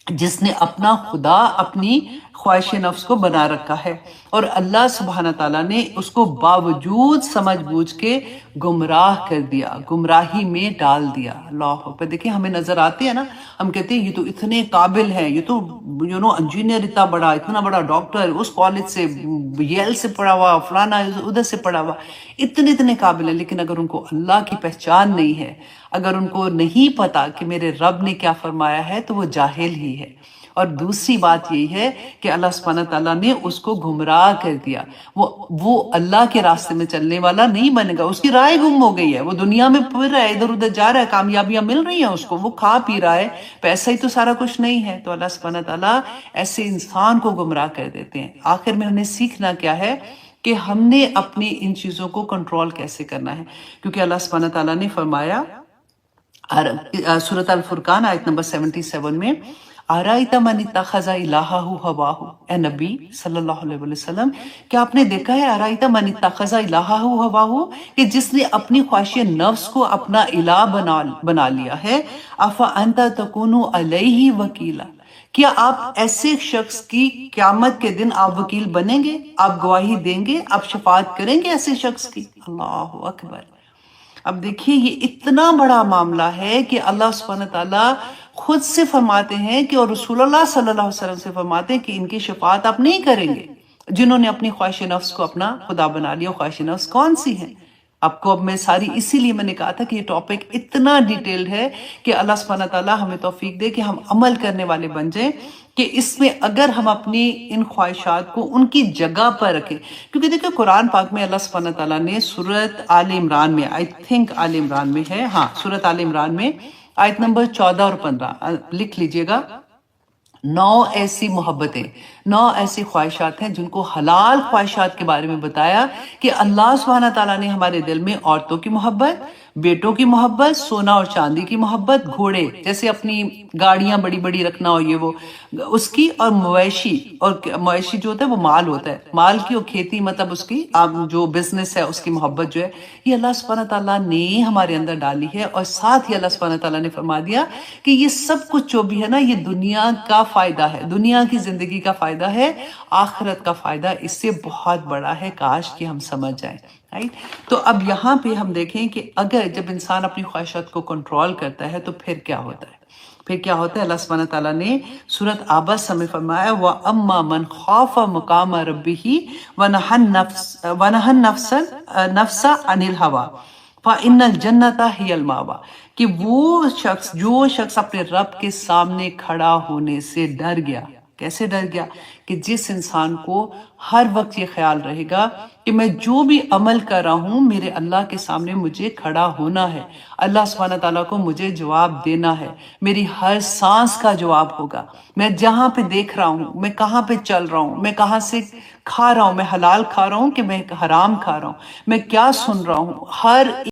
S1: جس نے اپنا خدا اپنی خواہش نفس کو بنا رکھا ہے، اور اللہ سبحانہ تعالیٰ نے اس کو باوجود سمجھ بوجھ کے گمراہ کر دیا، گمراہی میں ڈال دیا۔ اللہ اکبر۔ دیکھیں ہمیں نظر آتے ہیں نا، ہم کہتے ہیں یہ تو اتنے قابل ہیں، یہ تو انجینئر اتنا بڑا ڈاکٹر، اس کالج سے ییل سے پڑھا ہوا، فلانا ادھر سے پڑھا ہوا، اتنے قابل ہیں، لیکن اگر ان کو اللہ کی پہچان نہیں ہے، اگر ان کو نہیں پتا کہ میرے رب نے کیا فرمایا ہے، تو وہ جاہل ہی ہے۔ اور دوسری بات یہی ہے کہ اللہ سبحانہ تعالیٰ نے اس کو گمراہ کر دیا، وہ اللہ کے راستے میں چلنے والا نہیں بنے گا، اس کی رائے گم ہو گئی ہے، وہ دنیا میں پھر رہا ہے، ادھر ادھر جا رہا ہے، کامیابیاں مل رہی ہیں اس کو، وہ کھا پی رہا ہے، پیسہ ہی تو سارا کچھ نہیں ہے۔ تو اللہ سبحانہ تعالیٰ ایسے انسان کو گمراہ کر دیتے ہیں۔ آخر میں ہمیں سیکھنا کیا ہے کہ ہم نے اپنی ان چیزوں کو کنٹرول کیسے کرنا ہے، کیونکہ اللہ سبحانہ تعالیٰ نے فرمایا سورۃ الفرقان آیت نمبر 77 میں، آرائیت من اتخذ الہہ ہواہ، اے نبی صلی اللہ علیہ وسلم، کیا آپ نے دیکھا ہے آرائیت من اتخذ الہہ ہواہ، کہ جس نے اپنی خواہش نفس کو اپنا الہ بنا لیا ہے، افانت تکون علیہ وکیلا، کیا آپ ایسے شخص کی قیامت کے دن آپ وکیل بنیں گے، آپ گواہی دیں گے، آپ شفاعت کریں گے ایسے شخص کی؟ اللہ اکبر۔ اب دیکھیے یہ اتنا بڑا معاملہ ہے کہ اللہ سبحانہ تعالیٰ خود سے فرماتے ہیں کہ، اور رسول اللہ صلی اللہ علیہ وسلم سے فرماتے ہیں کہ ان کی شفاعت آپ نہیں کریں گے جنہوں نے اپنی خواہش نفس کو اپنا خدا بنا لیا۔ خواہش نفس کون سی ہے؟ آپ کو اب میں ساری، اسی لیے میں نے کہا تھا کہ یہ ٹاپک اتنا ڈیٹیلڈ ہے کہ اللہ سبحانہ تعالیٰ ہمیں توفیق دے کہ ہم عمل کرنے والے بن جائیں، کہ اس میں اگر ہم اپنی ان خواہشات کو ان کی جگہ پر رکھیں، کیونکہ دیکھیں قرآن پاک میں اللہ سبحانہ تعالیٰ نے سورۃ آل عمران میں، آئی تھنک آل عمران میں ہے، ہاں سورۃ آل عمران میں آیت نمبر 14 اور 15 لکھ لیجئے گا، 9 ایسی محبتیں، 9 ایسی خواہشات ہیں جن کو حلال خواہشات کے بارے میں بتایا کہ اللہ سبحانہ تعالیٰ نے ہمارے دل میں عورتوں کی محبت، بیٹوں کی محبت، سونا اور چاندی کی محبت، گھوڑے جیسے اپنی گاڑیاں بڑی بڑی رکھنا ہو، یہ وہ اس کی، اور مویشی، اور مویشی جو ہوتا ہے وہ مال ہوتا ہے، مال کی، اور کھیتی مطلب اس کی جو بزنس ہے اس کی محبت جو ہے، یہ اللہ سبحانہ تعالیٰ نے ہمارے اندر ڈالی ہے۔ اور ساتھ ہی اللہ سبحانہ تعالیٰ نے فرما دیا کہ یہ سب کچھ جو بھی ہے نا، یہ دنیا کا فائدہ ہے، دنیا کی زندگی کا فائدہ ہے، آخرت کا فائدہ اس سے بہت بڑا ہے، کاش کہ ہم سمجھ جائیں۔ تو اب یہاں پہ ہم دیکھیں کہ اگر جب انسان اپنی خواہشات کو کنٹرول کرتا ہے تو پھر کیا ہوتا ہے؟ پھر کیا ہوتا ہے؟ اللہ سبحانہ تعالیٰ نے سورۃ عبس میں فرمایا، وَأَمَّا مَنْ خَافَ مَقَامَ رَبِّهِ وَنَهَى النَّفْسَ عَنِ الْهَوَىٰ فَإِنَّ الْجَنَّةَ هِيَ الْمَأْوَىٰ، کہ جو شخص اپنے رب کے سامنے کھڑا ہونے سے ڈر گیا۔ کیسے ڈر گیا؟ کہ جس انسان کو ہر وقت یہ خیال رہے گا کہ میں جو بھی عمل کر رہا ہوں میرے اللہ کے سامنے مجھے کھڑا ہونا ہے، اللہ سبحانہ تعالیٰ کو مجھے جواب دینا ہے، میری ہر سانس کا جواب ہوگا، میں جہاں پہ دیکھ رہا ہوں، میں کہاں پہ چل رہا ہوں، میں کہاں سے کھا رہا ہوں، میں حلال کھا رہا ہوں کہ میں حرام کھا رہا ہوں، میں کیا سن رہا ہوں، ہر